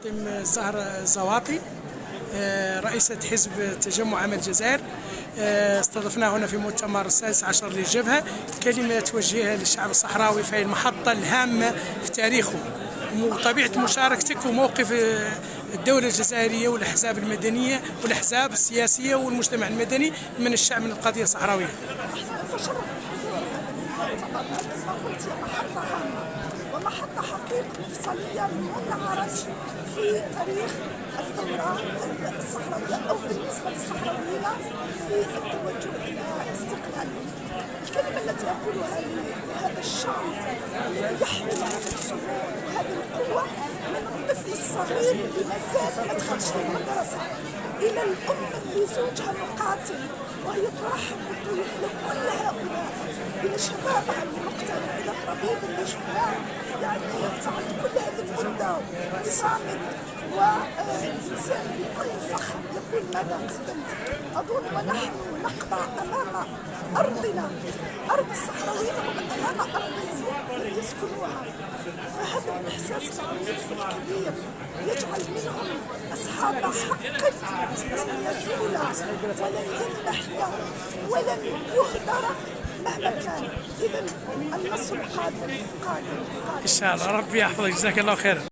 فاطم زهر زواطي، رئيسة حزب تجمع عمل الجزائر. استضفناها هنا في مؤتمر السادس عشر للجبهة. كلمة توجهها للشعب الصحراوي في المحطة الهامة في تاريخه، وطبيعة مشاركتك وموقف الدولة الجزائرية والأحزاب المدنية والأحزاب السياسية والمجتمع المدني من الشعب من القضية الصحراوية. ومحطة حقيقة مفصلية منعرج في تاريخ الثورة الصحراوية أو بالنسبة للصحراويين في التوجه إلى الاستقلال. الكلمة التي أقولها لهذا الشعب الذي يحمل هذا الصمود وهذه القوة من الطفل الصغير اللي مازال ما دخلش للمدرسة إلى الأم اللي زوجها مقاتل وهي ترحب بالضيوف لكل هؤلاء، إلى شبابها اللي مقتنع، إلى الطبيب اللي شفناه يعني بعد كل هذه المدة صامت وإنسان بكل فخر يقول ماذا قدمت. أظن ونحن نقطع أمام أرضنا، أرض الصحراويين هم أمام أرضهم لم يسكنوها، فهذا الإحساس العميق الكبير يجعل منهم أصحاب حق لن يزول ولن ينتهي ولن يهدر مهما كان. إذا النصر قادم قادم قادم إن شاء الله. ربي يحفظك، جزاك الله خيرا.